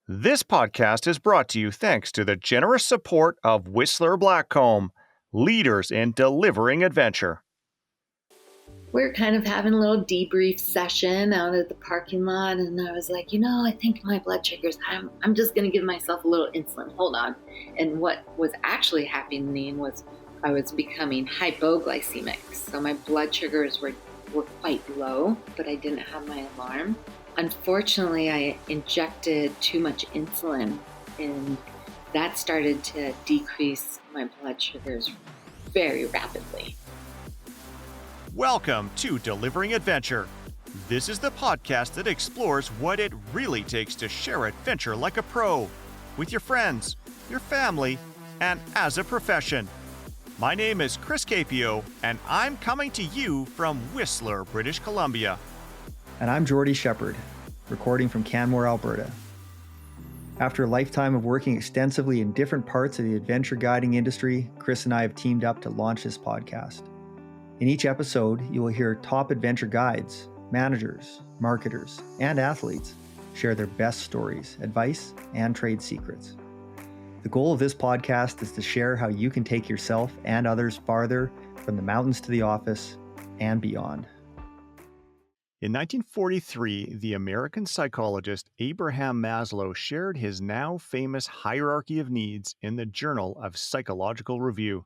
This podcast is brought to you thanks to the generous support of Whistler Blackcomb, leaders in delivering adventure. We're kind of having a little debrief session out at the parking lot, and I was like, I think my blood sugars, I'm just going to give myself a little insulin. Hold on. And what was actually happening was I was becoming hypoglycemic. So my blood sugars were quite low, but I didn't have my alarm. Unfortunately, I injected too much insulin, and that started to decrease my blood sugars very rapidly. Welcome to Delivering Adventure. This is the podcast that explores what it really takes to share adventure like a pro, with your friends, your family, and as a profession. My name is Chris Capio, and I'm coming to you from Whistler, British Columbia. And I'm Jordy Shepard, recording from Canmore, Alberta. After a lifetime of working extensively in different parts of the adventure guiding industry, Chris and I have teamed up to launch this podcast. In each episode, you will hear top adventure guides, managers, marketers, and athletes share their best stories, advice, and trade secrets. The goal of this podcast is to share how you can take yourself and others farther from the mountains to the office and beyond. In 1943, the American psychologist Abraham Maslow shared his now famous hierarchy of needs in the Journal of Psychological Review.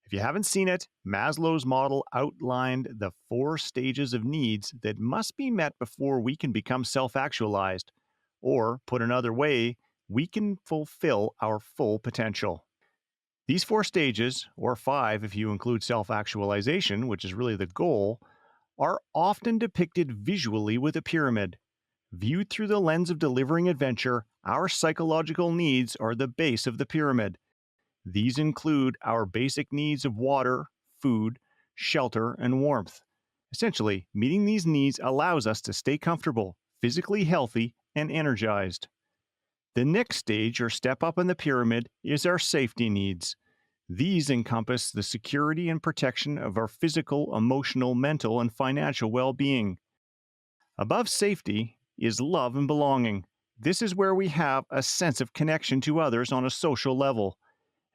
If you haven't seen it, Maslow's model outlined the 4 stages of needs that must be met before we can become self-actualized, or, put another way, we can fulfill our full potential. These 4 stages, or 5 if you include self-actualization, which is really the goal, are often depicted visually with a pyramid. Viewed through the lens of delivering adventure, our psychological needs are the base of the pyramid. These include our basic needs of water, food, shelter, and warmth. Essentially, meeting these needs allows us to stay comfortable, physically healthy, and energized. The next stage or step up in the pyramid is our safety needs. These encompass the security and protection of our physical, emotional, mental, and financial well-being. Above safety is love and belonging. This is where we have a sense of connection to others on a social level.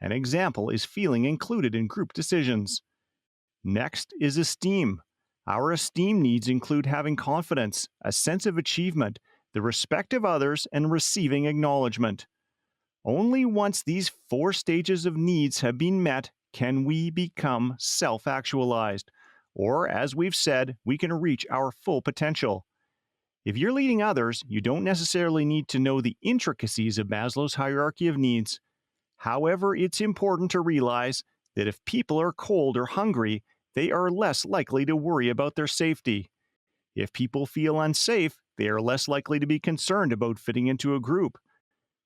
An example is feeling included in group decisions. Next is esteem. Our esteem needs include having confidence, a sense of achievement, the respect of others, and receiving acknowledgement. Only once these 4 stages of needs have been met can we become self-actualized, or as we've said, we can reach our full potential. If you're leading others, you don't necessarily need to know the intricacies of Maslow's hierarchy of needs. However, it's important to realize that if people are cold or hungry, they are less likely to worry about their safety. If people feel unsafe, they are less likely to be concerned about fitting into a group.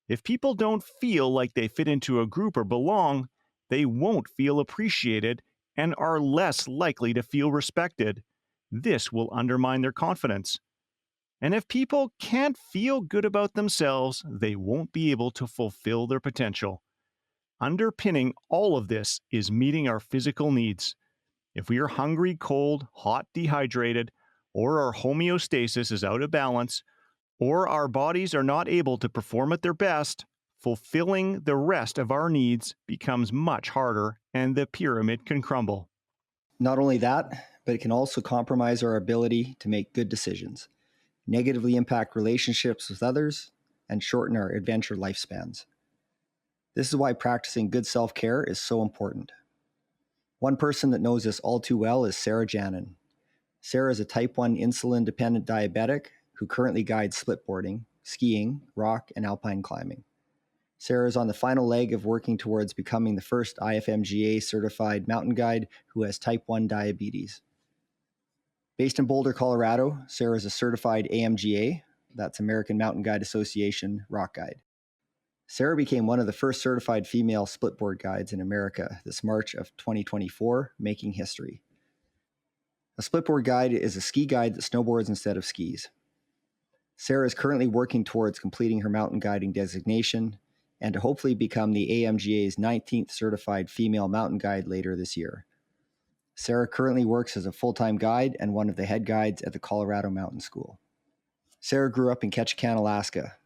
If people don't feel like they fit into a group or belong, they won't feel appreciated and are less likely to feel respected. This will undermine their confidence. And if people can't feel good about themselves, they won't be able to fulfill their potential. Underpinning all of this is meeting our physical needs. If we are hungry, cold, hot, dehydrated, or our homeostasis is out of balance, or our bodies are not able to perform at their best, fulfilling the rest of our needs becomes much harder and the pyramid can crumble. Not only that, but it can also compromise our ability to make good decisions, negatively impact relationships with others, and shorten our adventure lifespans. This is why practicing good self-care is so important. One person that knows this all too well is Sarah Janin. Sarah is a type 1 insulin-dependent diabetic who currently guides splitboarding, skiing, rock, and alpine climbing. Sarah is on the final leg of working towards becoming the first IFMGA certified mountain guide who has type 1 diabetes. Based in Boulder, Colorado, Sarah is a certified AMGA, that's American Mountain Guide Association, rock guide. Sarah became one of the first certified female splitboard guides in America this March of 2024, making history. A splitboard guide is a ski guide that snowboards instead of skis. Sarah is currently working towards completing her mountain guiding designation and to hopefully become the AMGA's 19th certified female mountain guide later this year. Sarah currently works as a full-time guide and one of the head guides at the Colorado Mountain School. Sarah grew up in Ketchikan, Alaska.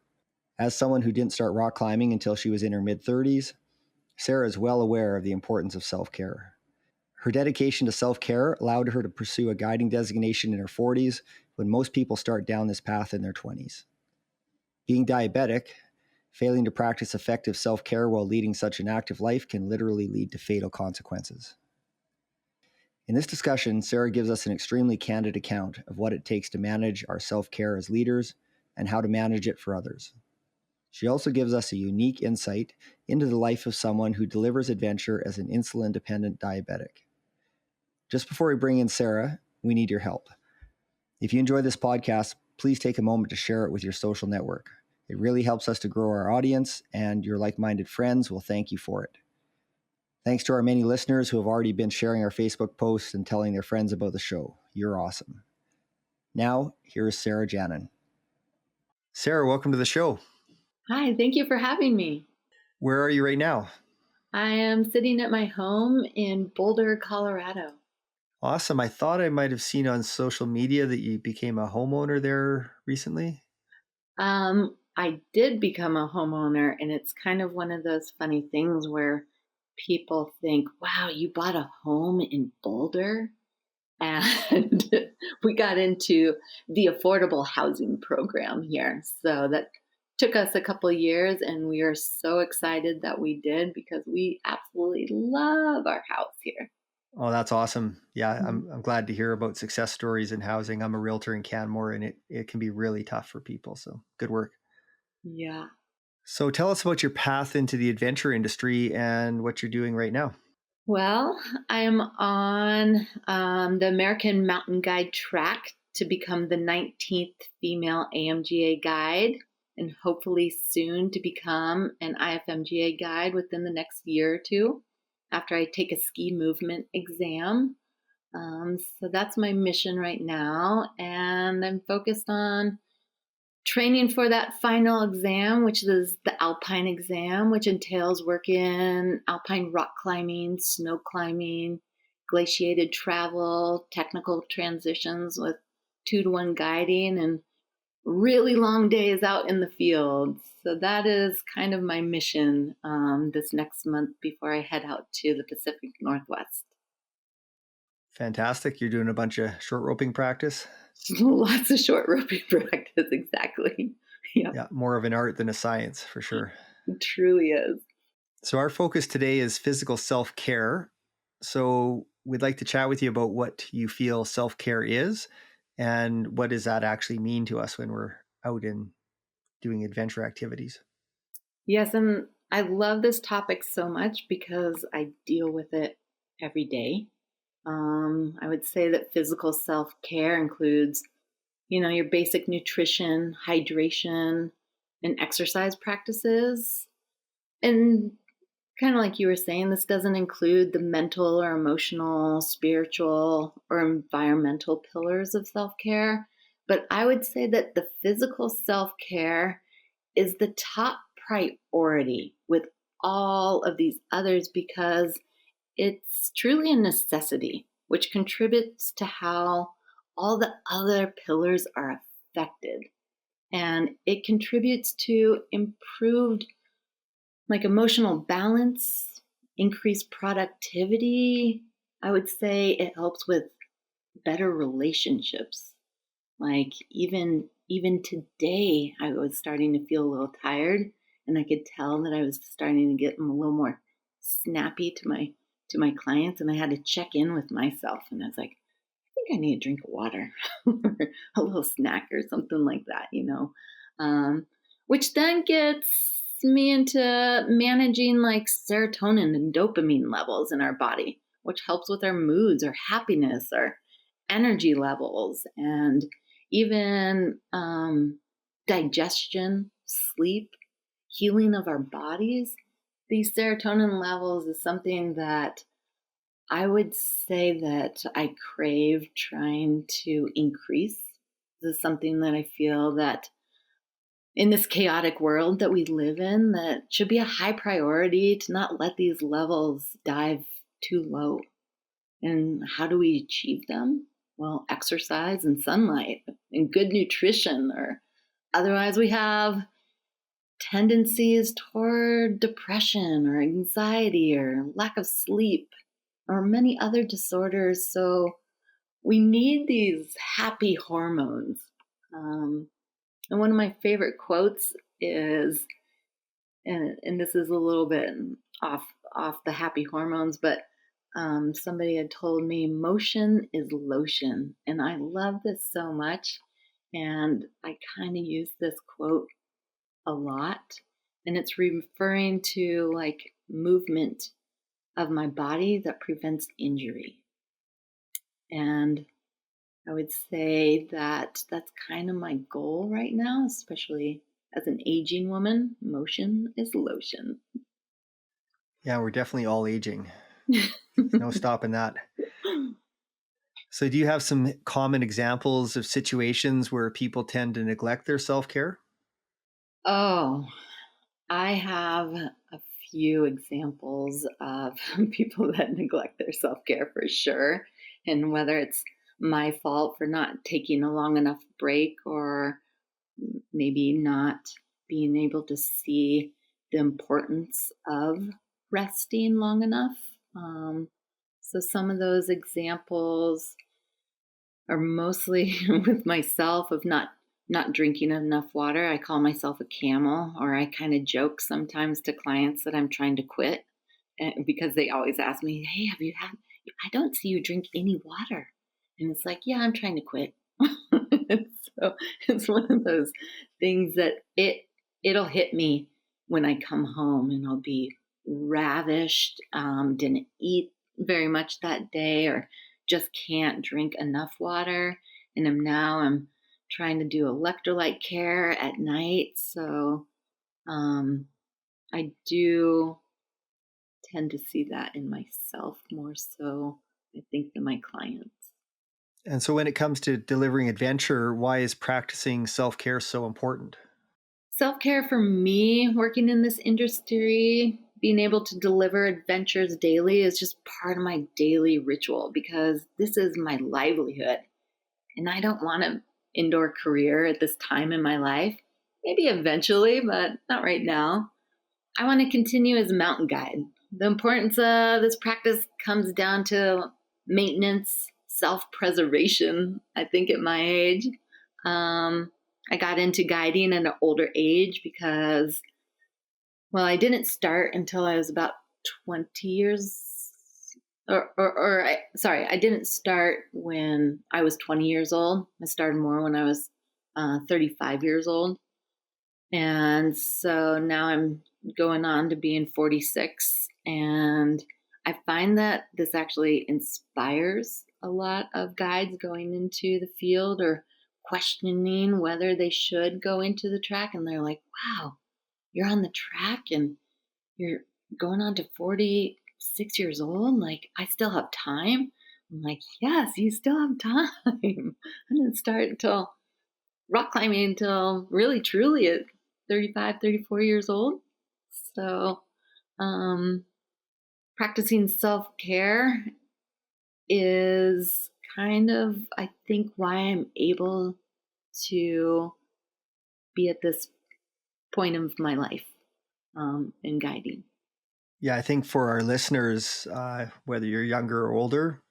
As someone who didn't start rock climbing until she was in her mid-30s, Sarah is well aware of the importance of self-care. Her dedication to self-care allowed her to pursue a guiding designation in her 40s when most people start down this path in their 20s. Being diabetic, failing to practice effective self-care while leading such an active life can literally lead to fatal consequences. In this discussion, Sarah gives us an extremely candid account of what it takes to manage our self-care as leaders and how to manage it for others. She also gives us a unique insight into the life of someone who delivers adventure as an insulin-dependent diabetic. Just before we bring in Sarah, we need your help. If you enjoy this podcast, please take a moment to share it with your social network. It really helps us to grow our audience, and your like-minded friends will thank you for it. Thanks to our many listeners who have already been sharing our Facebook posts and telling their friends about the show. You're awesome. Now, here's Sarah Janin. Sarah, welcome to the show. Hi, thank you for having me. Where are you right now? I am sitting at my home in Boulder, Colorado. Awesome. I thought I might have seen on social media that you became a homeowner there recently. I did become a homeowner, and it's kind of one of those funny things where people think, wow, you bought a home in Boulder? And we got into the affordable housing program here. So that took us a couple of years, and we are so excited that we did because we absolutely love our house here. Oh, that's awesome. Yeah, I'm glad to hear about success stories in housing. I'm a realtor in Canmore, and it can be really tough for people. So good work. Yeah. So tell us about your path into the adventure industry and what you're doing right now. Well, I'm on the American Mountain Guide track to become the 19th female AMGA guide, and hopefully soon to become an IFMGA guide within the next year or two after I take a ski movement exam. So that's my mission right now, and I'm focused on training for that final exam, which is the alpine exam, which entails work in alpine rock climbing, snow climbing, glaciated travel, technical transitions with 2-to-1 guiding, and really long days out in the field. So that is kind of my mission this next month before I head out to the Pacific Northwest. Fantastic. You're doing a bunch of short roping practice. Lots of short roping practice, exactly. Yep. Yeah, more of an art than a science for sure. It truly is. So our focus today is physical self-care. So we'd like to chat with you about what you feel self-care is and what does that actually mean to us when we're out and doing adventure activities. Yes, and I love this topic so much because I deal with it every day. I would say that physical self-care includes, your basic nutrition, hydration, and exercise practices. And kind of like you were saying, this doesn't include the mental or emotional, spiritual, or environmental pillars of self-care. But I would say that the physical self-care is the top priority with all of these others because it's truly a necessity, which contributes to how all the other pillars are affected. And it contributes to improved emotional balance, increased productivity. I would say it helps with better relationships. Like even today, I was starting to feel a little tired, and I could tell that I was starting to get a little more snappy to my clients, and I had to check in with myself, and I was like, I think I need a drink of water or a little snack or something like that, which then gets me into managing like serotonin and dopamine levels in our body, which helps with our moods, our happiness, our energy levels, and even digestion, sleep, healing of our bodies. These serotonin levels is something that I would say that I crave trying to increase. This is something that I feel that in this chaotic world that we live in, that should be a high priority to not let these levels dive too low. And how do we achieve them? Well, exercise and sunlight and good nutrition, or otherwise we have tendencies toward depression or anxiety or lack of sleep or many other disorders. So we need these happy hormones. And one of my favorite quotes is, and this is a little bit off the happy hormones, but somebody had told me motion is lotion. And I love this so much. And I kind of use this quote a lot. And it's referring to like movement of my body that prevents injury. And I would say that that's kind of my goal right now, especially as an aging woman. Motion is lotion. Yeah, we're definitely all aging. No stopping that. So do you have some common examples of situations where people tend to neglect their self-care? Oh, I have a few examples of people that neglect their self-care for sure. And whether it's my fault for not taking a long enough break or maybe not being able to see the importance of resting long enough. So some of those examples are mostly with myself of not drinking enough water. I call myself a camel, or I kind of joke sometimes to clients that I'm trying to quit because they always ask me, "Hey, have you had? I don't see you drink any water." And it's like, "Yeah, I'm trying to quit." So it's one of those things that it'll hit me when I come home, and I'll be ravished, didn't eat very much that day, or just can't drink enough water. And I'm trying to do electrolyte care at night. So I do tend to see that in myself more so, I think, than my clients. And so when it comes to delivering adventure, why is practicing self-care so important? Self-care for me, working in this industry, being able to deliver adventures daily is just part of my daily ritual because this is my livelihood. And I don't want an indoor career at this time in my life. Maybe eventually, but not right now. I want to continue as a mountain guide. The importance of this practice comes down to maintenance, self-preservation, I think, at my age. I got into guiding at an older age because, well, I didn't start until I was about 20 years, I didn't start when I was 20 years old. I started more when I was 35 years old. And so now I'm going on to being 46. And I find that this actually inspires a lot of guides going into the field or questioning whether they should go into the track. And they're like, wow, you're on the track and you're going on to 46 years old. Like, I still have time. I'm like, yes, you still have time. I didn't start until rock climbing until really truly at 35, 34 years old. So, practicing self-care is kind of, I think, why I'm able to be at this point of my life in guiding. Yeah, I think for our listeners, whether you're younger or older,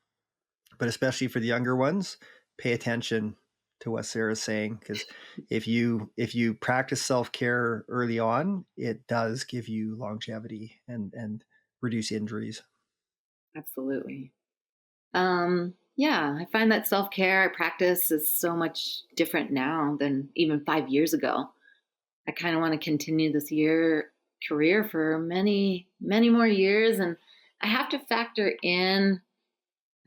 but especially for the younger ones, pay attention to what Sarah's saying, because if you practice self-care early on, it does give you longevity and reduce injuries. Absolutely. Yeah, I find that self-care I practice is so much different now than even 5 years ago. I kind of want to continue this career for many, many more years. And I have to factor in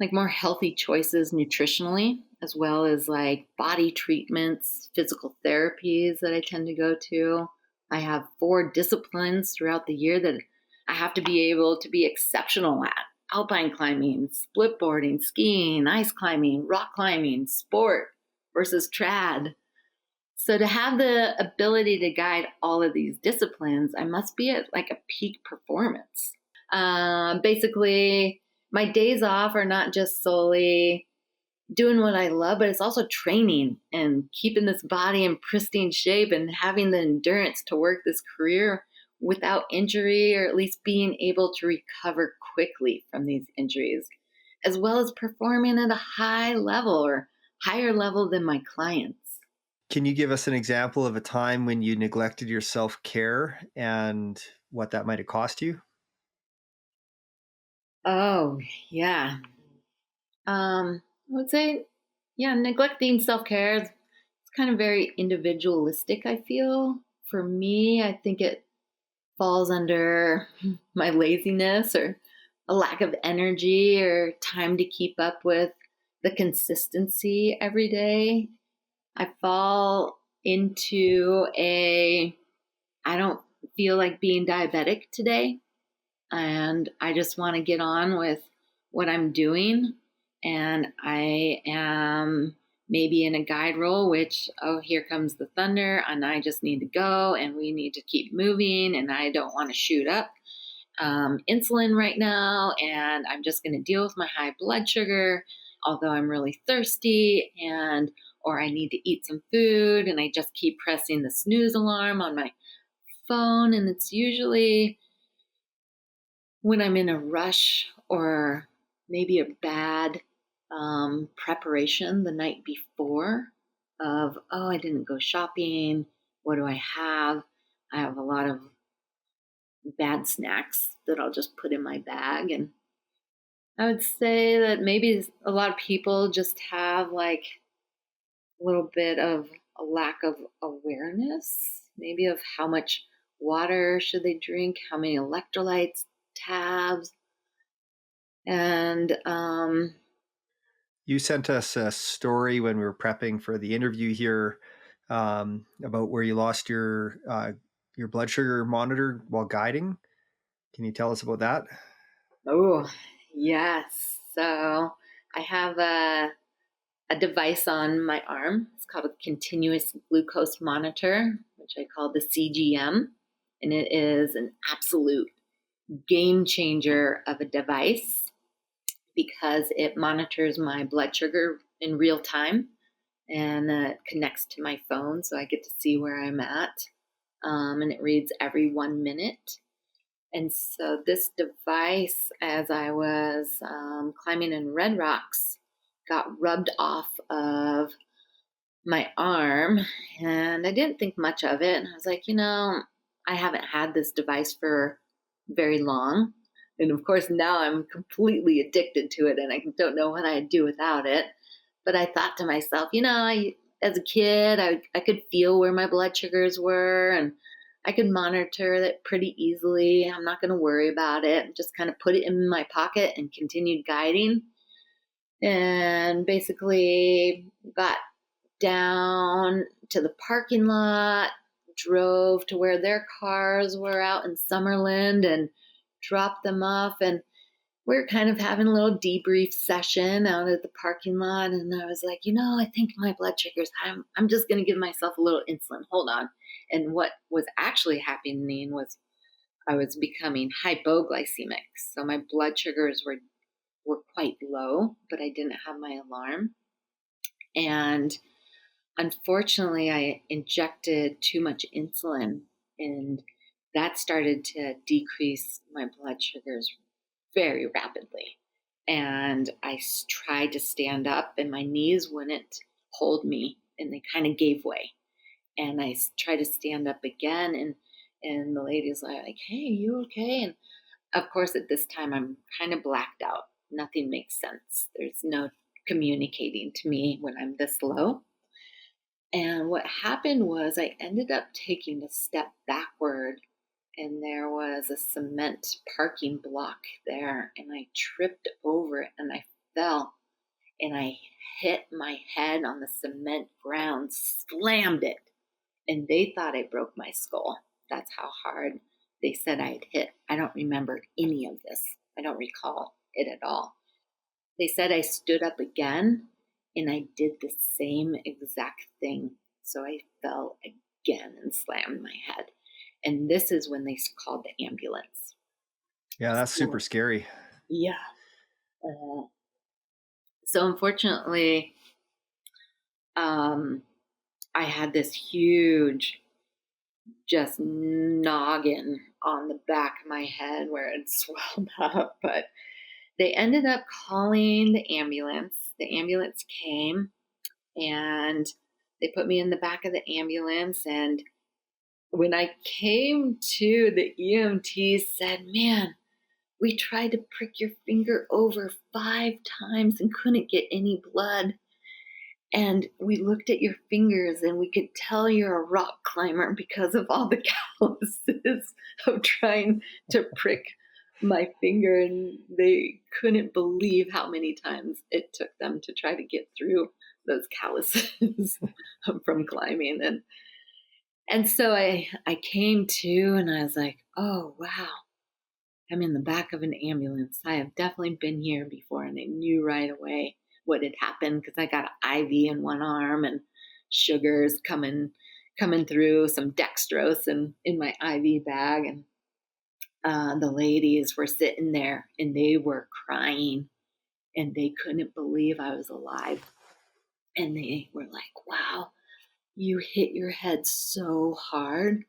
like more healthy choices nutritionally, as well as like body treatments, physical therapies that I tend to go to. I have 4 disciplines throughout the year that I have to be able to be exceptional at: alpine climbing, split boarding, skiing, ice climbing, rock climbing, sport versus trad. So to have the ability to guide all of these disciplines, I must be at like a peak performance. Basically, my days off are not just solely doing what I love, but it's also training and keeping this body in pristine shape and having the endurance to work this career without injury, or at least being able to recover quickly from these injuries, as well as performing at a high level or higher level than my clients. Can you give us an example of a time when you neglected your self-care and what that might have cost you? Oh, yeah. I would say, yeah, neglecting self care is kind of very individualistic, I feel. For me, I think it falls under my laziness or a lack of energy or time to keep up with the consistency every day. I fall into I don't feel like being diabetic today, and I just want to get on with what I'm doing. And I am maybe in a guide role, which, oh, here comes the thunder, and I just need to go, and we need to keep moving, and I don't want to shoot up insulin right now, and I'm just going to deal with my high blood sugar, although I'm really thirsty, and or I need to eat some food, and I just keep pressing the snooze alarm on my phone, and it's usually when I'm in a rush or maybe a bad preparation the night before of, oh, I didn't go shopping. What do I have? I have a lot of bad snacks that I'll just put in my bag. And I would say that maybe a lot of people just have like a little bit of a lack of awareness, maybe of how much water should they drink, how many electrolytes, tabs, and You sent us a story when we were prepping for the interview here, about where you lost your blood sugar monitor while guiding. Can you tell us about that? oh, yes. So I have a device on my arm. It's called a continuous glucose monitor, which I call the CGM. And it is an absolute game changer of a device because it monitors my blood sugar in real time, and it connects to my phone so I get to see where I'm at. And it reads every 1 minute. And so this device, as I was climbing in Red Rocks, got rubbed off of my arm, and I didn't think much of it. And I was like, I haven't had this device for very long. And of course, now I'm completely addicted to it and I don't know what I'd do without it. But I thought to myself, as a kid, I could feel where my blood sugars were, and I could monitor that pretty easily. I'm not going to worry about it. Just kind of put it in my pocket and continued guiding. And basically got down to the parking lot, drove to where their cars were out in Summerland and dropped them off. And we were kind of having a little debrief session out at the parking lot. And I was like, I think my blood sugars, I'm just going to give myself a little insulin. Hold on. And what was actually happening was I was becoming hypoglycemic. So my blood sugars were quite low, but I didn't have my alarm. And unfortunately, I injected too much insulin, and that started to decrease my blood sugars very rapidly. And I tried to stand up, and my knees wouldn't hold me, and they kind of gave way. And I tried to stand up again, and the lady's like, "Hey, you okay?" And of course, at this time, I'm kind of blacked out. Nothing makes sense. There's no communicating to me when I'm this low. And what happened was I ended up taking a step backward, and there was a cement parking block there, and I tripped over it and I fell, and I hit my head on the cement ground, slammed it, and they thought I broke my skull. That's how hard they said I had hit. I don't remember any of this. I don't recall it at all. They said I stood up again, and I did the same exact thing. So I fell again and slammed my head. And this is when they called the ambulance. Yeah, that's super So, scary. yeah. Uh, So unfortunately, I had this huge just noggin on the back of my head where it swelled up. But they ended up calling the ambulance. The ambulance came and they put me in the back of the ambulance. And when I came to, the EMT said, "Man, we tried to prick your finger over 5 times and couldn't get any blood. And we looked at your fingers and we could tell you're a rock climber because of all the calluses of trying to prick my finger." And they couldn't believe how many times it took them to try to get through those calluses from climbing. And so I came to and I was like, oh, wow, I'm in the back of an ambulance. I have definitely been here before. And I knew right away what had happened because I got an IV in one arm and sugars coming through, some dextrose in my IV bag. And the ladies were sitting there and they were crying and they couldn't believe I was alive. And they were like, wow, you hit your head so hard.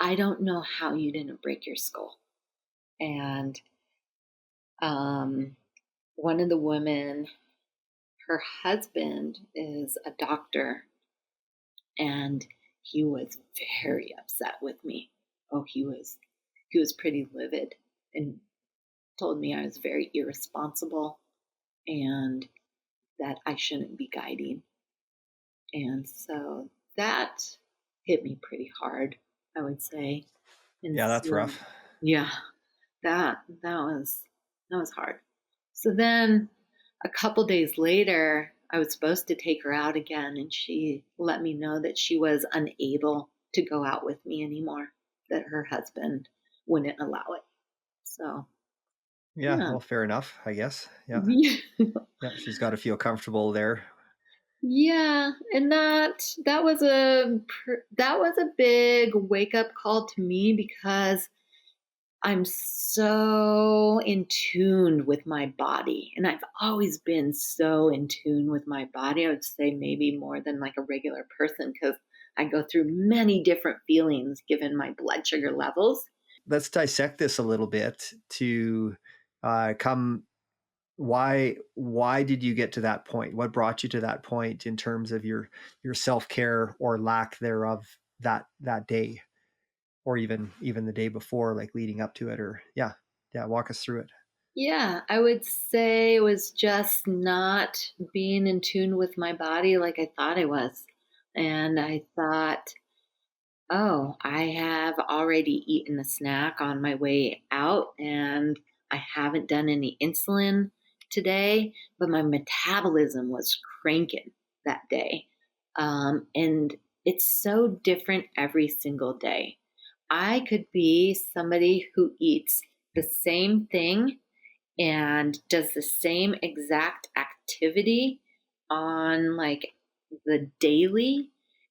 I don't know how you didn't break your skull. And one of the women, her husband is a doctor, and he was very upset with me. Oh, he was pretty livid and told me I was very irresponsible and that I shouldn't be guiding. And so that hit me pretty hard, I would say. And Yeah, that's so, rough. yeah, that was hard. So then a couple days later, I was supposed to take her out again, and she let me know that she was unable to go out with me anymore, that her husband wouldn't allow it. So, Yeah, yeah. well, fair enough, I guess. Yeah. Yeah, she's got to feel comfortable there. Yeah, and that was a big wake up call to me because I'm so in tune with my body, and I've always been so in tune with my body. I would say maybe more than like a regular person because I go through many different feelings given my blood sugar levels. Let's dissect this a little bit to come. Why did you get to that point? What brought you to that point in terms of your self-care or lack thereof that day, or even the day before, like leading up to it? Or walk us through it. Yeah, I would say it was just not being in tune with my body like I thought I was. And I thought, oh, I have already eaten a snack on my way out, and I haven't done any insulin today, but my metabolism was cranking that day. And it's so different every single day. I could be somebody who eats the same thing and does the same exact activity on like the daily,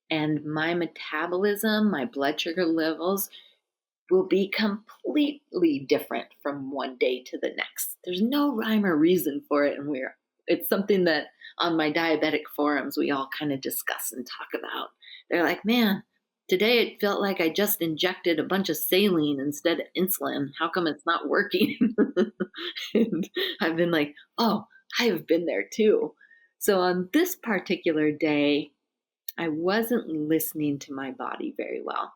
and my metabolism, my blood sugar levels will be completely different from one day to the next. There's no rhyme or reason for it. And it's something that on my diabetic forums, we all kind of discuss and talk about. They're like, man, today it felt like I just injected a bunch of saline instead of insulin. How come it's not working? And I've been like, oh, I have been there too. So on this particular day, I wasn't listening to my body very well.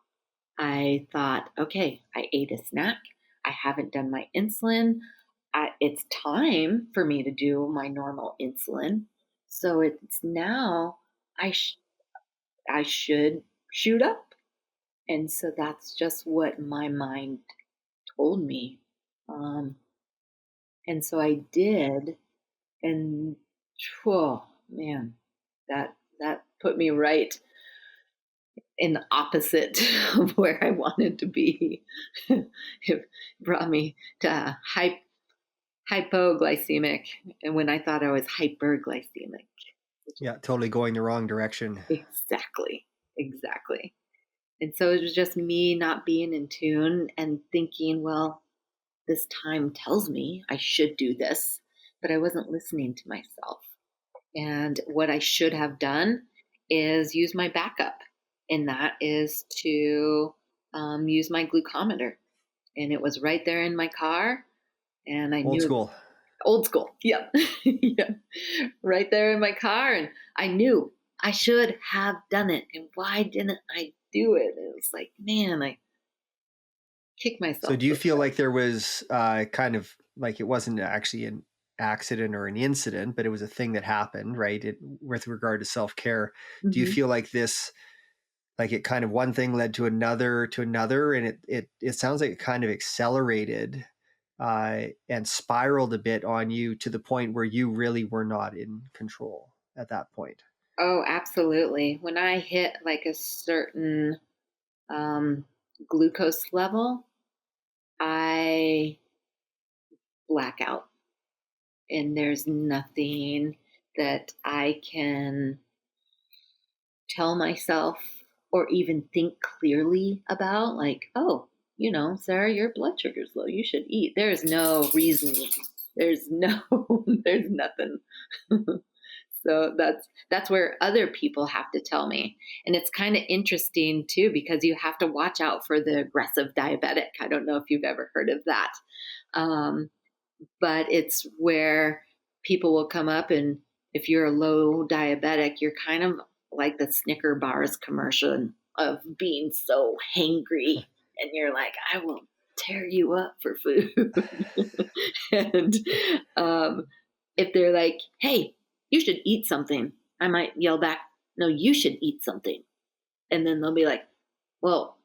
I thought, okay, I ate a snack. I haven't done my insulin. It's time for me to do my normal insulin. So it's now I should shoot up. And so that's just what my mind told me. And so I did. And oh man, that put me right in the opposite of where I wanted to be. It brought me to hypoglycemic, and when I thought I was hyperglycemic. Yeah, totally going the wrong direction. Exactly. And so it was just me not being in tune and thinking, well, this time tells me I should do this, but I wasn't listening to myself. And what I should have done is use my backup, and that is to use my glucometer. And it was right there in my car, and I Old knew school. old school. Yep. Yeah. Right there in my car. And I knew I should have done it. And why didn't I do it? It was like, man, I kicked So myself. do you feel like there was kind of like it wasn't actually an accident or an incident, but it was a thing that happened, right? With regard to self-care. Do you Mm-hmm. feel like this, like it kind of one thing led to another, and it sounds like it kind of accelerated and spiraled a bit on you to the point where you really were not in control at that point? Oh, absolutely. When I hit like a certain um, glucose level, I black out. And there's nothing that I can tell myself or even think clearly about, like, oh, Sarah, your blood sugar's low. You should eat. There's no reasoning. There's no, there's nothing. So that's where other people have to tell me. And it's kind of interesting too, because you have to watch out for the aggressive diabetic. I don't know if you've ever heard of that. Um, but it's where people will come up, and if you're a low diabetic, you're kind of like the Snicker bars commercial of being so hangry, and you're like, I will tear you up for food. And if they're like, hey, you should eat something, I might yell back, no, you should eat something. And then they'll be like, well,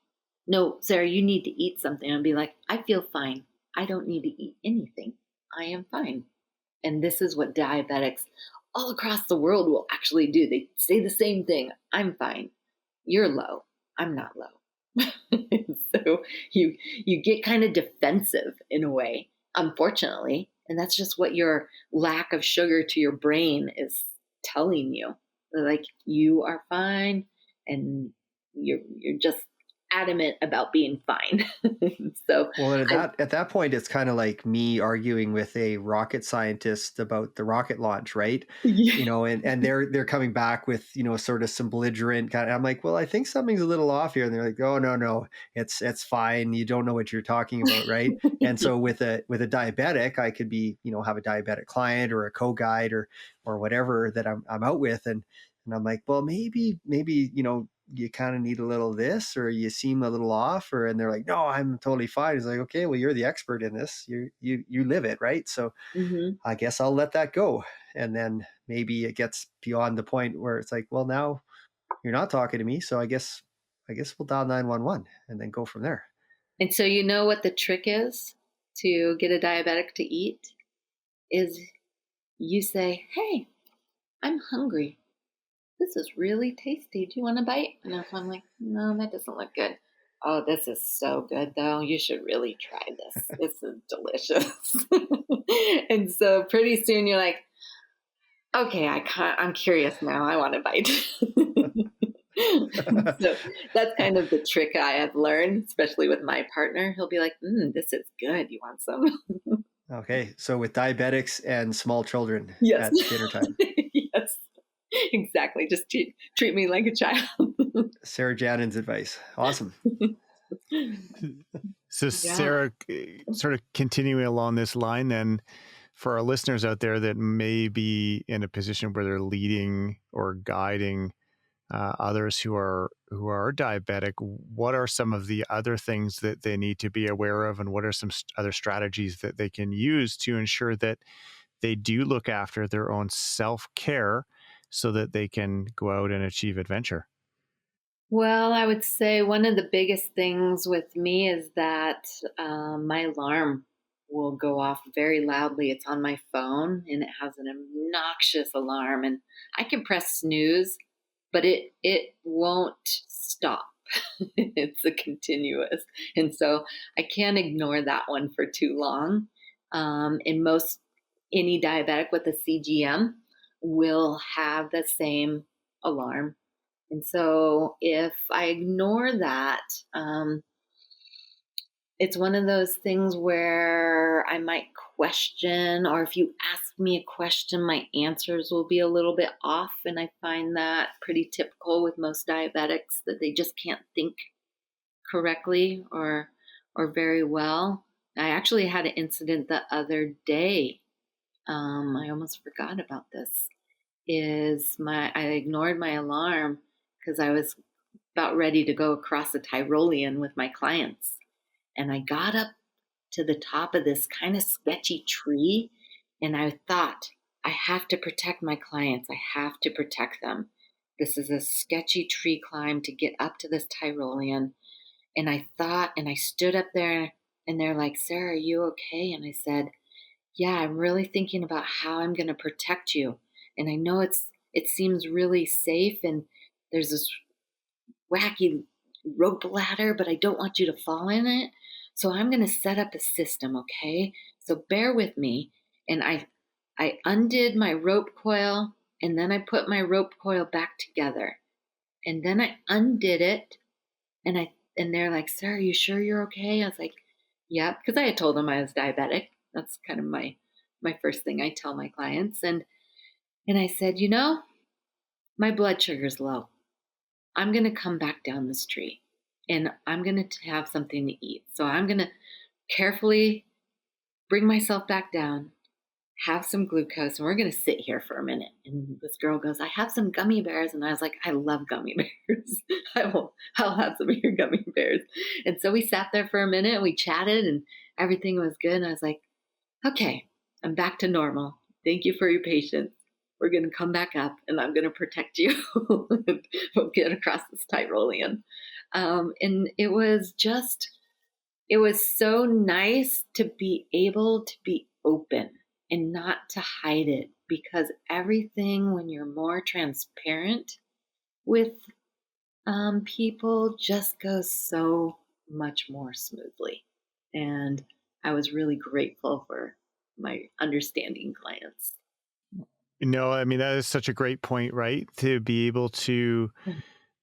no, Sarah, you need to eat something. I'll be like, I feel fine. I don't need to eat anything. I am fine. And this is what diabetics all across the world will actually do. They say the same thing. I'm fine. You're low. I'm not low. So you get kind of defensive in a way, unfortunately. And that's just what your lack of sugar to your brain is telling you. Like, you are fine, and you're just adamant about being fine. So Well, and I at that point, it's kind of like me arguing with a rocket scientist about the rocket launch, right? yeah. And they're coming back with sort of some belligerent kind of. I'm like, well, I think something's a little off here, and they're like, oh no, it's fine. You don't know what you're talking about, right? And so with a diabetic, I could be have a diabetic client or a co-guide or whatever that I'm out with, and I'm like, well, maybe you kind of need a little of this, or you seem a little off, and they're like, no, I'm totally fine. It's like, okay, well, you're the expert in this. You live it, right? So Hmm. I guess I'll let that go. And then maybe it gets beyond the point where it's like, well, now you're not talking to me. So I guess we'll dial 911 and then go from there. And so, you know what the trick is to get a diabetic to eat is you say, hey, I'm hungry. This is really tasty. Do you want a bite? And if I'm like, no, that doesn't look good. Oh, this is so good, though. You should really try this. This is delicious. And so pretty soon you're like, okay, I'm curious now. I want a bite. So that's kind of the trick I have learned, especially with my partner. He'll be like, this is good. You want some? Okay. So with diabetics and small children Yes. at dinner time. Yes, exactly. Just treat me like a child. Sarah Janin's advice. Awesome. So, Yeah. Sarah, sort of continuing along this line, then, for our listeners out there that may be in a position where they're leading or guiding others who are diabetic, what are some of the other things that they need to be aware of, and what are some other strategies that they can use to ensure that they do look after their own self-care so that they can go out and achieve adventure? Well, I would say one of the biggest things with me is that my alarm will go off very loudly. It's on my phone, and it has an obnoxious alarm, and I can press snooze, but it won't stop. It's a continuous, and so I can't ignore that one for too long. And any diabetic with a CGM will have the same alarm, and so if I ignore that, it's one of those things where I might question, or if you ask me a question, my answers will be a little bit off. And I find that pretty typical with most diabetics, that they just can't think correctly or very well. I actually had an incident the other day. I almost forgot about this. I ignored my alarm because I was about ready to go across the Tyrolean with my clients. And I got up to the top of this kind of sketchy tree, and I thought, I have to protect my clients. I have to protect them. This is a sketchy tree climb to get up to this Tyrolean. And I thought, and I stood up there, and they're like, Sarah, are you okay? And I said, yeah, I'm really thinking about how I'm going to protect you. And I know it seems really safe, and there's this wacky rope ladder, but I don't want you to fall in it. So I'm going to set up a system, okay? So bear with me. And I undid my rope coil, and then I put my rope coil back together. And then I undid it, and they're like, Sarah, are you sure you're okay? I was like, yeah, because I had told them I was diabetic. That's kind of my first thing I tell my clients. And I said, my blood sugar's low. I'm going to come back down the street, and I'm going to have something to eat. So I'm going to carefully bring myself back down, have some glucose, and we're going to sit here for a minute. And this girl goes, I have some gummy bears. And I was like, I love gummy bears. I'll have some of your gummy bears. And so we sat there for a minute and we chatted, and everything was good. And I was like, okay, I'm back to normal. Thank you for your patience. We're going to come back up, and I'm going to protect you. We'll get across this Tyrolean. And it was so nice to be able to be open and not to hide it, because everything, when you're more transparent with people, just goes so much more smoothly. And I was really grateful for my understanding clients. I mean, that is such a great point, right? To be able to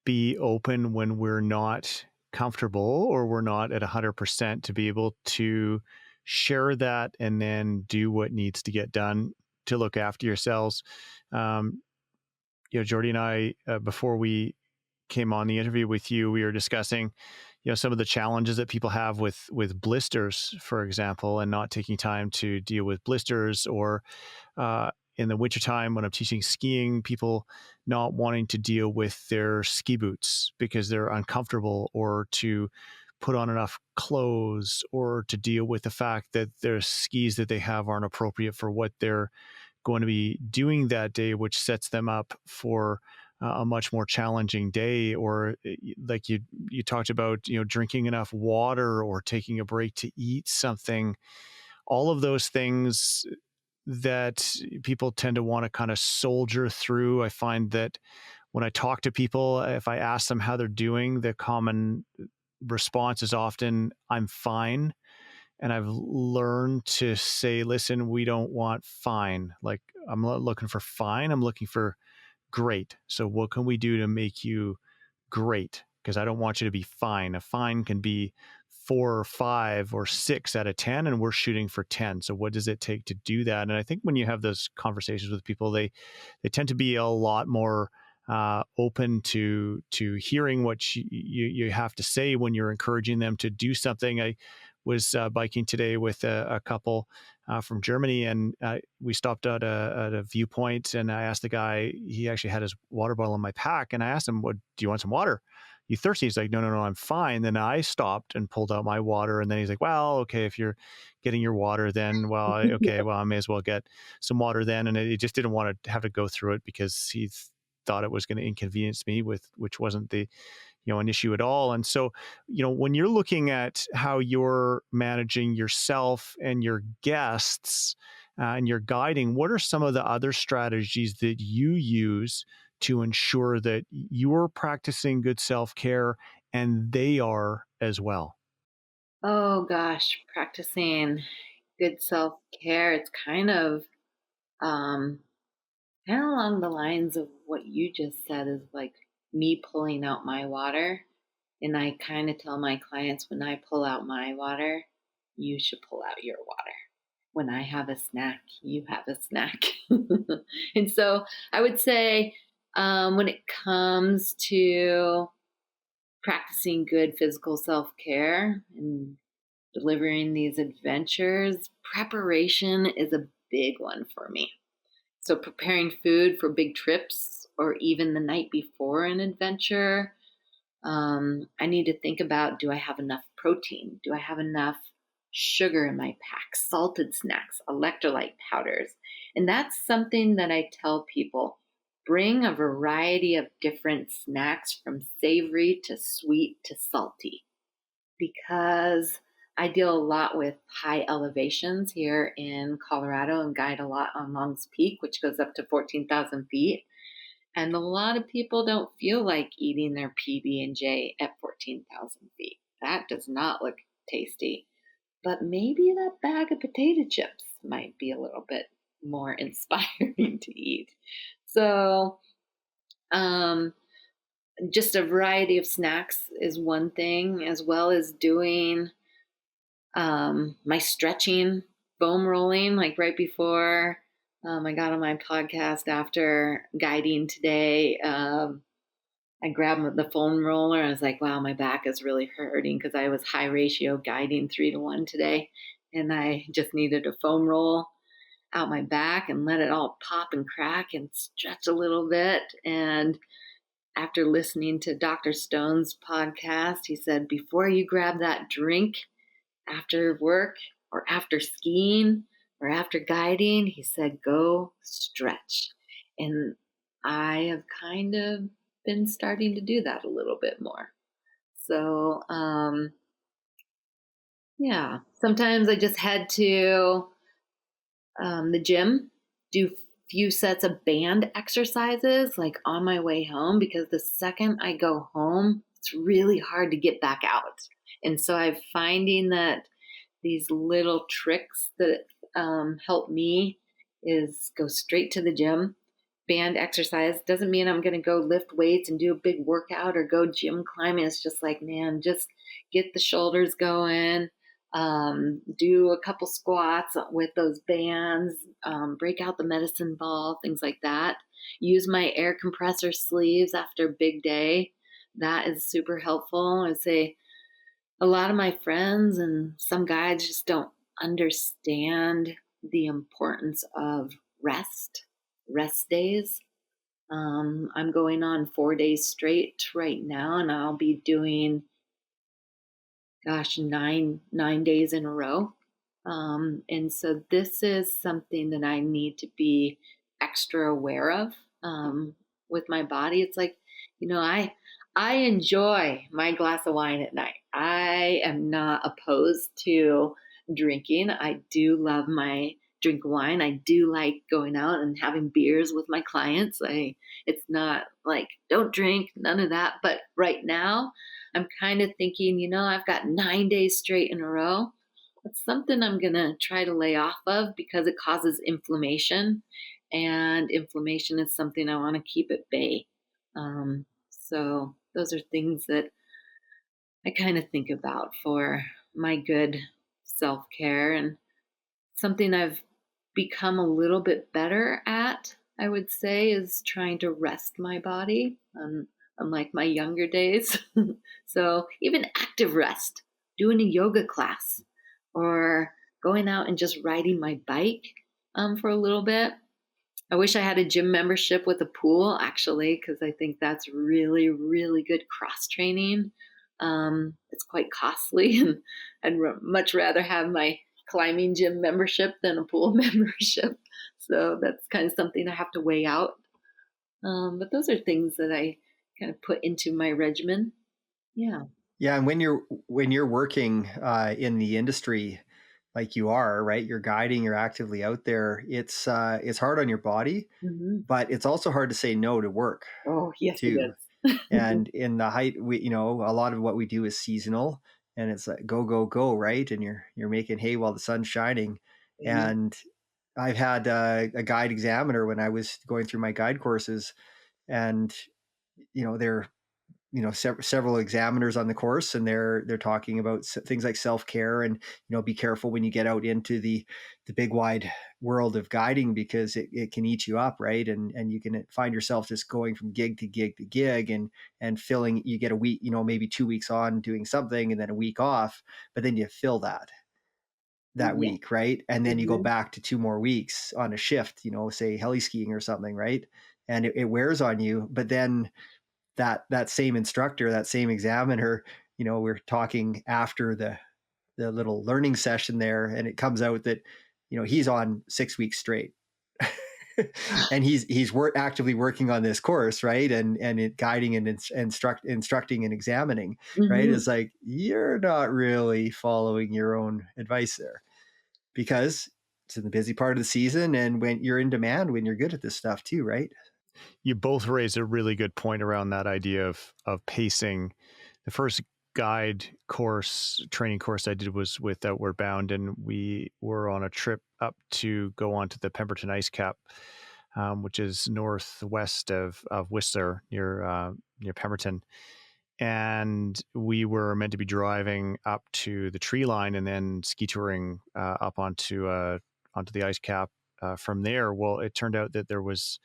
be open when we're not comfortable or we're not at 100%, to be able to share that and then do what needs to get done to look after yourselves. Jordy and I, before we came on the interview with you, we were discussing, some of the challenges that people have with blisters, for example, and not taking time to deal with blisters, or in the wintertime when I'm teaching skiing, people not wanting to deal with their ski boots because they're uncomfortable, or to put on enough clothes, or to deal with the fact that their skis that they have aren't appropriate for what they're going to be doing that day, which sets them up for a much more challenging day. Or like you talked about, drinking enough water or taking a break to eat something. All of those things that people tend to want to kind of soldier through. I find that when I talk to people, if I ask them how they're doing, the common response is often, I'm fine. And I've learned to say, listen, we don't want fine. Like, I'm not looking for fine. I'm looking for great. So what can we do to make you great? Because I don't want you to be fine. A fine can be 4 or 5 or 6 out of 10, and we're shooting for 10. So what does it take to do that? And I think when you have those conversations with people, they tend to be a lot more open to hearing what you have to say when you're encouraging them to do something. I was biking today with a couple from Germany, and we stopped at a viewpoint, and I asked the guy, he actually had his water bottle in my pack, and I asked him, "What, do you want some water? You thirsty?" He's like, no, I'm fine. Then I stopped and pulled out my water, and then he's like, well, okay, if you're getting your water, then okay, well, I may as well get some water then. And he just didn't want to have to go through it because he thought it was going to inconvenience me, which wasn't the an issue at all. And so, when you're looking at how you're managing yourself and your guests and you're guiding, what are some of the other strategies that you use to ensure that you're practicing good self-care and they are as well? Oh gosh, practicing good self-care. It's um, kind of along the lines of what you just said, is like me pulling out my water. And I kind of tell my clients, when I pull out my water, you should pull out your water. When I have a snack, you have a snack. And so I would say, when it comes to practicing good physical self care and delivering these adventures, preparation is a big one for me. So, preparing food for big trips or even the night before an adventure, I need to think about, do I have enough protein? Do I have enough sugar in my pack, salted snacks, electrolyte powders? And that's something that I tell people, bring a variety of different snacks from savory to sweet to salty, because I deal a lot with high elevations here in Colorado and guide a lot on Long's Peak, which goes up to 14,000 feet. And a lot of people don't feel like eating their PB&J at 14,000 feet. That does not look tasty. But maybe that bag of potato chips might be a little bit more inspiring to eat. So, just a variety of snacks is one thing, as well as doing my stretching, foam rolling, like right before I got on my podcast after guiding today. I grabbed the foam roller and I was like, wow, my back is really hurting because I was high ratio guiding 3-to-1 today. And I just needed a foam roll out my back and let it all pop and crack and stretch a little bit. And after listening to Dr. Stone's podcast, he said, before you grab that drink after work or after skiing or after guiding, he said, go stretch. And I have kind of been starting to do that a little bit more. So, yeah, sometimes I just head to the gym, do few sets of band exercises like on my way home, because the second I go home, it's really hard to get back out. And so I'm finding that these little tricks that help me is go straight to the gym. Band exercise doesn't mean I'm going to go lift weights and do a big workout or go gym climbing. It's just like, man, just get the shoulders going, do a couple squats with those bands, break out the medicine ball, things like that. Use my air compressor sleeves after a big day. That is super helpful. I say a lot of my friends and some guides just don't understand the importance of rest days. I'm going on 4 days straight right now, and I'll be doing, nine days in a row. And so this is something that I need to be extra aware of with my body. It's like, I enjoy my glass of wine at night. I am not opposed to drinking. I do love my drink wine. I do like going out and having beers with my clients. It's not like don't drink, none of that. But right now, I'm kind of thinking, I've got 9 days straight in a row. It's something I'm going to try to lay off of because it causes inflammation. And inflammation is something I want to keep at bay. So those are things that I kind of think about for my good self-care, and something I've become a little bit better at, I would say, is trying to rest my body, unlike my younger days. So even active rest, doing a yoga class or going out and just riding my bike for a little bit. I wish I had a gym membership with a pool, actually, because I think that's really, really good cross training. It's quite costly, and I'd much rather have my climbing gym membership than a pool membership. So that's kind of something I have to weigh out. But those are things that I kind of put into my regimen. Yeah. Yeah, and when you're working in the industry like you are, right? You're guiding, you're actively out there. It's hard on your body, Mm-hmm. but it's also hard to say no to work Oh, yes, it too. is. And in the height, a lot of what we do is seasonal, and it's like go, go, go, right? And you're making hay while the sun's shining. Yeah. And I've had a guide examiner when I was going through my guide courses, and they're several examiners on the course, and they're talking about things like self-care, and be careful when you get out into the big wide world of guiding, because it can eat you up, right? And you can find yourself just going from gig to gig to gig, and filling. You get a week, maybe 2 weeks on doing something, and then a week off, but then you fill that Yeah. week, right? And then you go Mhm. back to 2 more weeks on a shift, say heli skiing or something, right? And it wears on you. But then that same instructor, that same examiner, we're talking after the little learning session there, and it comes out that he's on 6 weeks straight. And he's actively working on this course, right? And it guiding and instructing and examining, right? Mhm. It's like, you're not really following your own advice there, because it's in the busy part of the season, and when you're in demand, when you're good at this stuff too, right? You both raised a really good point around that idea of pacing. The first training course I did was with Outward Bound, and we were on a trip up to go onto the Pemberton Ice Cap, which is northwest of Whistler, near Pemberton. And we were meant to be driving up to the tree line and then ski touring up onto the ice cap from there. Well, it turned out that there was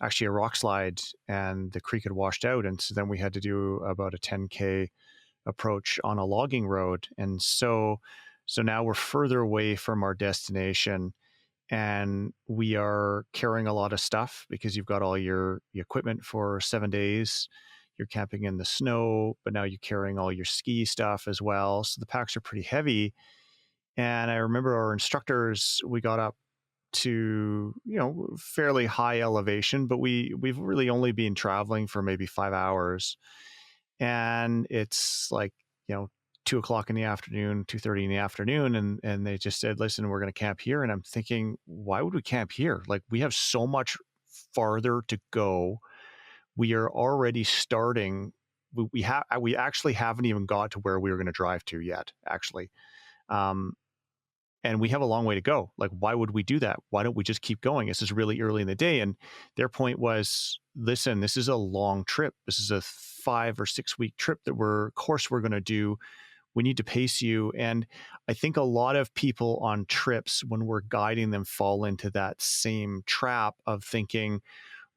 actually a rock slide and the creek had washed out, and so then we had to do about a 10K approach on a logging road. And so now we're further away from our destination, and we are carrying a lot of stuff because you've got all your equipment for 7 days. You're camping in the snow, but now you're carrying all your ski stuff as well, so the packs are pretty heavy. And I remember our instructors, we got up to fairly high elevation, but we've really only been traveling for maybe 5 hours, and it's like 2 o'clock in the afternoon, 2:30 in the afternoon, and they just said, listen, we're going to camp here. And I'm thinking, why would we camp here? Like, we have so much farther to go. We are already starting. We actually haven't even got to where we were going to drive to yet, actually. um, and we have a long way to go. Like, why would we do that? Why don't we just keep going? This is really early in the day. And their point was, listen, this is a long trip. This is a 5 or 6 week trip course we're going to do. We need to pace you. And I think a lot of people on trips, when we're guiding them, fall into that same trap of thinking,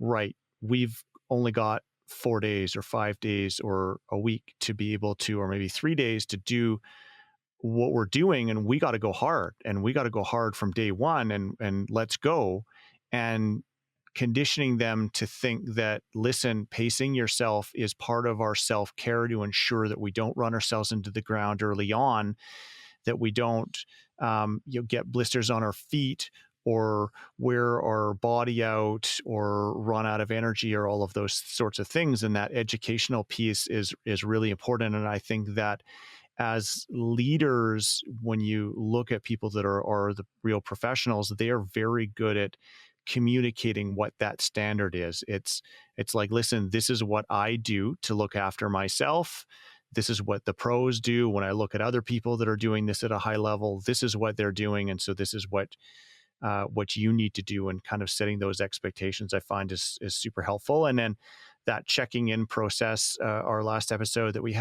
right, we've only got 4 days or 5 days or a week to be able to, or maybe 3 days to do what we're doing, and we got to go hard, and we got to go hard from day one, and let's go. And conditioning them to think that, listen, pacing yourself is part of our self-care to ensure that we don't run ourselves into the ground early on, that we don't get blisters on our feet or wear our body out or run out of energy or all of those sorts of things. And that educational piece is really important. And I think that as leaders, when you look at people that are the real professionals, they are very good at communicating what that standard is. It's like, listen, this is what I do to look after myself. This is what the pros do. When I look at other people that are doing this at a high level, this is what they're doing. And so this is what you need to do, and kind of setting those expectations, I find is super helpful. And then that checking in process, our last episode that we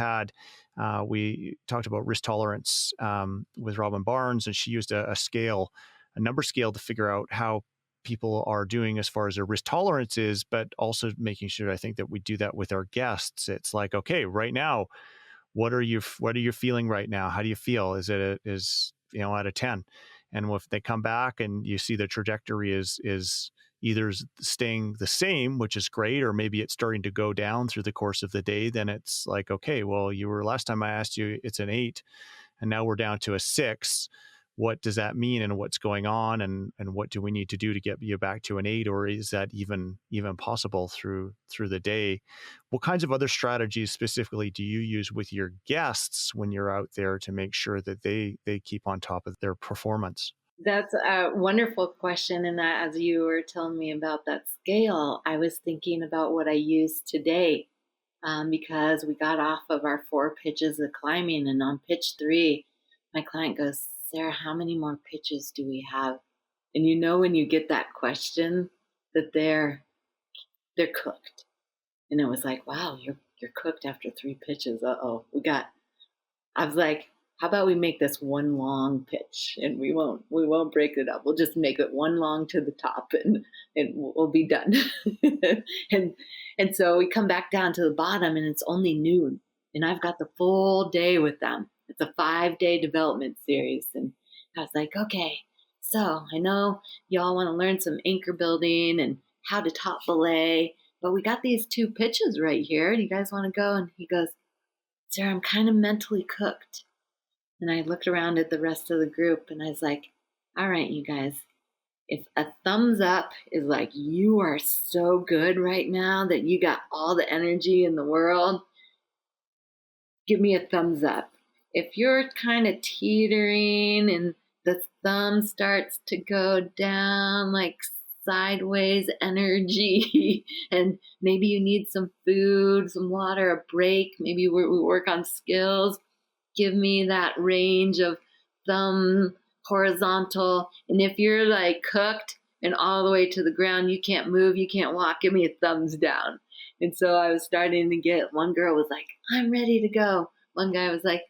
talked about risk tolerance with Robin Barnes, and she used a number scale to figure out how people are doing as far as their risk tolerance is, but also making sure, I think, that we do that with our guests. It's like, okay, right now, what are you feeling right now? How do you feel? Is out of 10? And if they come back and you see the trajectory is either staying the same, which is great, or maybe it's starting to go down through the course of the day, then it's like, okay, well, last time I asked you, it's an 8, and now we're down to a 6. What does that mean, and what's going on, and what do we need to do to get you back to an 8, or is that even possible through the day? What kinds of other strategies specifically do you use with your guests when you're out there to make sure that they keep on top of their performance? That's a wonderful question. And that, as you were telling me about that scale, I was thinking about what I used today, because we got off of our 4 pitches of climbing. And on pitch 3, my client goes, Sarah, how many more pitches do we have? And when you get that question, that they're cooked. And it was like, wow, you're cooked after 3 pitches. I was like, how about we make this one long pitch and we won't break it up. We'll just make it one long to the top and we'll be done. and and so we come back down to the bottom and it's only noon and I've got the full day with them. It's a 5-day development series. And I was like, okay, so I know y'all want to learn some anchor building and how to top belay, but we got these 2 pitches right here. Do you guys want to go? And he goes, Sarah, I'm kind of mentally cooked. And I looked around at the rest of the group and I was like, all right, you guys, if a thumbs up is like, you are so good right now that you got all the energy in the world, give me a thumbs up. If you're kind of teetering and the thumb starts to go down like sideways energy and maybe you need some food, some water, a break, maybe we work on skills, give me that range of thumb horizontal. And if you're like cooked and all the way to the ground, you can't move, you can't walk, give me a thumbs down. And so I was starting to get, one girl was like, I'm ready to go. One guy was like,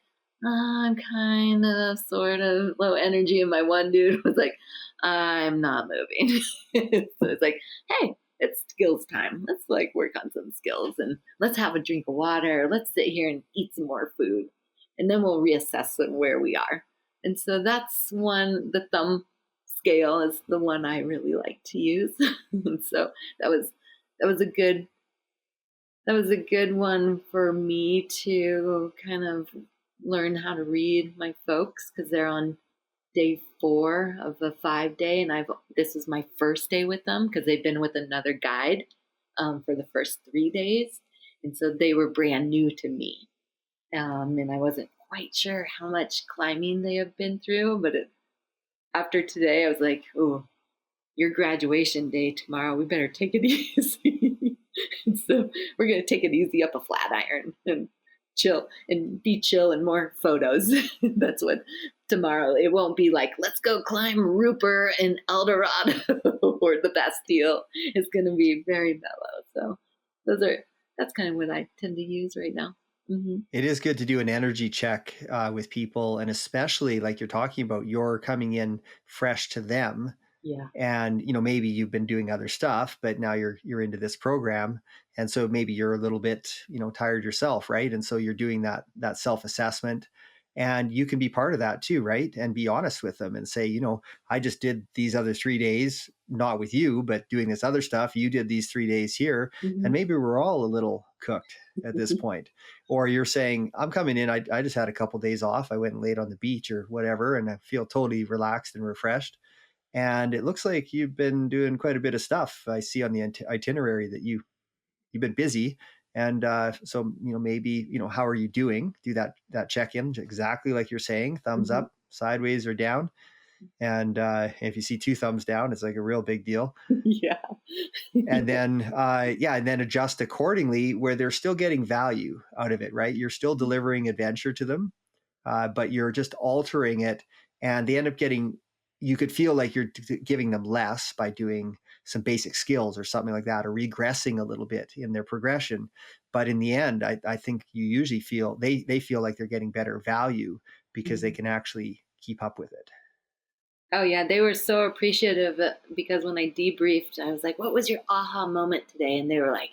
I'm kind of sort of low energy. And my one dude was like, I'm not moving. So it's like, hey, it's skills time. Let's like work on some skills and let's have a drink of water. Let's sit here and eat some more food. And then we'll reassess where we are. And so that's one, the thumb scale is the one I really like to use. And so that was a good one for me to kind of learn how to read my folks because they're on day 4 of a 5-day, and this is my first day with them because they've been with another guide for the first 3 days, and so they were brand new to me, and I wasn't quite sure how much climbing they have been through, but after today, I was like, "Oh, your graduation day tomorrow. We better take it easy." And so we're gonna take it easy up a flat iron and chill and more photos. That's what tomorrow. It won't be like, let's go climb Rupert and Eldorado or the Bastille. It's gonna be very mellow. So that's kind of what I tend to use right now. Mm-hmm. It is good to do an energy check with people, and especially like you're talking about, you're coming in fresh to them. Yeah. And maybe you've been doing other stuff, but now you're into this program, and so maybe you're a little bit tired yourself, right? And so you're doing that self-assessment, and you can be part of that too, right? And be honest with them and say, I just did these other 3 days, not with you, but doing this other stuff. You did these 3 days here, Mm-hmm. and maybe we're all a little cooked at this point. Or you're saying, I'm coming in, I just had a couple of days off. I went and laid on the beach or whatever, and I feel totally relaxed and refreshed. And it looks like you've been doing quite a bit of stuff. I see on the itinerary that you've been busy. And so, maybe, how are you doing? Do that check-in exactly like you're saying, thumbs Mm-hmm. up, sideways, or down. And if you see 2 thumbs down, it's like a real big deal. Yeah. And then, and then adjust accordingly where they're still getting value out of it, right? You're still delivering adventure to them, but you're just altering it, and they end up getting, you could feel like you're giving them less by doing some basic skills or something like that, or regressing a little bit in their progression. But in the end, I think you usually feel, they feel like they're getting better value because they can actually keep up with it. Oh yeah, they were so appreciative because when I debriefed, I was like, "What was your aha moment today?" And they were like,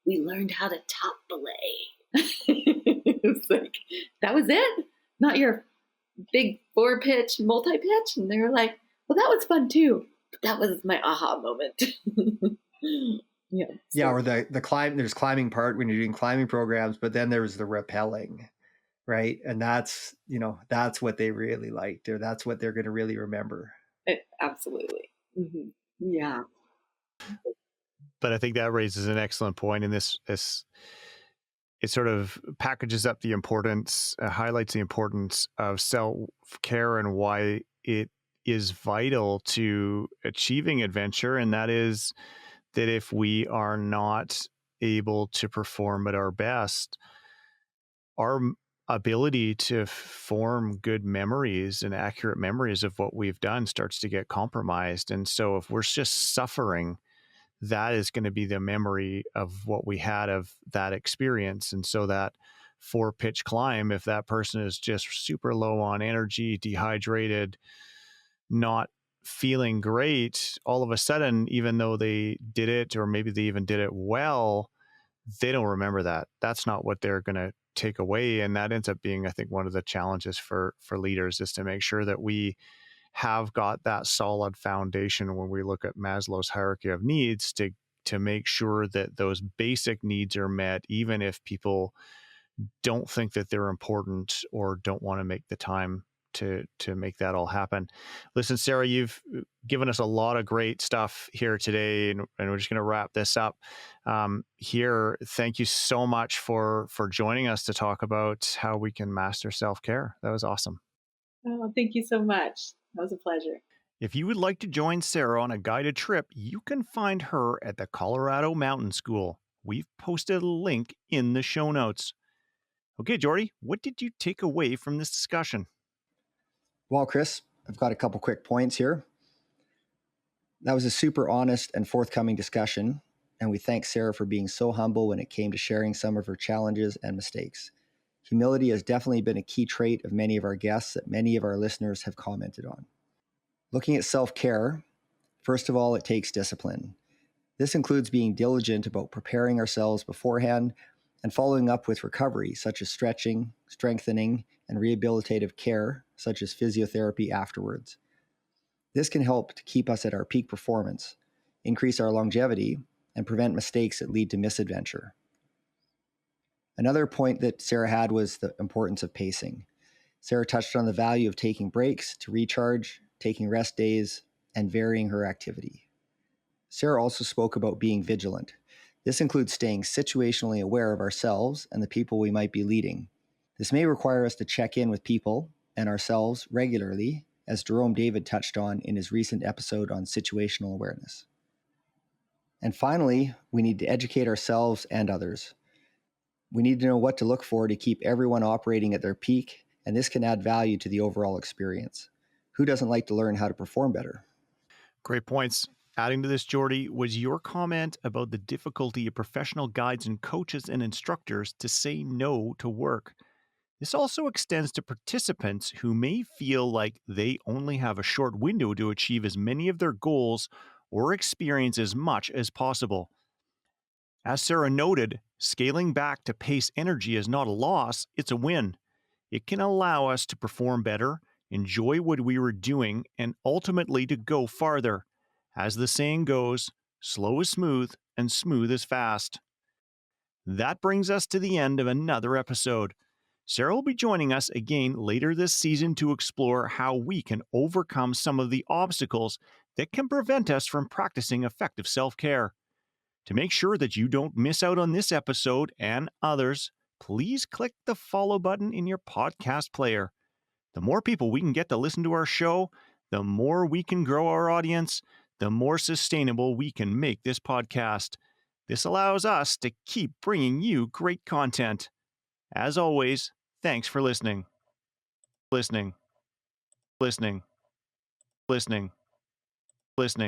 "We learned how to top belay." It was like, that was it? Not your big 4-pitch multi-pitch? And they were like, "Well, that was fun too. But that was my aha moment." Yeah. So. Yeah, or the climb. There's climbing part when you're doing climbing programs, but then there's the rappelling, right? And that's that's what they really liked, or that's what they're going to really remember. Absolutely. Mm-hmm. Yeah. But I think that raises an excellent point, and this it sort of packages up the importance, highlights the importance of self-care and why it is vital to achieving adventure. And that is that if we are not able to perform at our best, our ability to form good memories and accurate memories of what we've done starts to get compromised. And so if we're just suffering, that is going to be the memory of what we had of that experience. And so that 4 pitch climb, if that person is just super low on energy, dehydrated, not feeling great, all of a sudden, even though they did it, or maybe they even did it well, they don't remember that. That's not what they're going to take away. And that ends up being, I think, one of the challenges for leaders, is to make sure that we have got that solid foundation when we look at Maslow's hierarchy of needs, to make sure that those basic needs are met, even if people don't think that they're important or don't want to make the time to make that all happen. Listen, Sarah, you've given us a lot of great stuff here today, and we're just going to wrap this up here. Thank you so much for joining us to talk about how we can master self-care. That was awesome. Oh, thank you so much. That was a pleasure. If you would like to join Sarah on a guided trip, you can find her at the Colorado Mountain School. We've posted a link in the show notes. Okay, Jordy, what did you take away from this discussion? Well, Chris, I've got a couple quick points here. That was a super honest and forthcoming discussion, and we thank Sarah for being so humble when it came to sharing some of her challenges and mistakes. Humility has definitely been a key trait of many of our guests that many of our listeners have commented on. Looking at self-care, first of all, it takes discipline. This includes being diligent about preparing ourselves beforehand and following up with recovery, such as stretching, strengthening, and rehabilitative care, such as physiotherapy afterwards. This can help to keep us at our peak performance, increase our longevity, and prevent mistakes that lead to misadventure. Another point that Sarah had was the importance of pacing. Sarah touched on the value of taking breaks to recharge, taking rest days, and varying her activity. Sarah also spoke about being vigilant. This includes staying situationally aware of ourselves and the people we might be leading. This may require us to check in with people and ourselves regularly, as Jerome David touched on in his recent episode on situational awareness. And finally, we need to educate ourselves and others. We need to know what to look for to keep everyone operating at their peak, and this can add value to the overall experience. Who doesn't like to learn how to perform better? Great points. Adding to this, Jordy, was your comment about the difficulty of professional guides and coaches and instructors to say no to work. This also extends to participants who may feel like they only have a short window to achieve as many of their goals or experience as much as possible. As Sarah noted, scaling back to pace energy is not a loss, it's a win. It can allow us to perform better, enjoy what we were doing, and ultimately to go farther. As the saying goes, slow is smooth and smooth is fast. That brings us to the end of another episode. Sarah will be joining us again later this season to explore how we can overcome some of the obstacles that can prevent us from practicing effective self-care. To make sure that you don't miss out on this episode and others, please click the follow button in your podcast player. The more people we can get to listen to our show, the more we can grow our audience, the more sustainable we can make this podcast. This allows us to keep bringing you great content. As always, thanks for listening. Listening. Listening. Listening. Listening.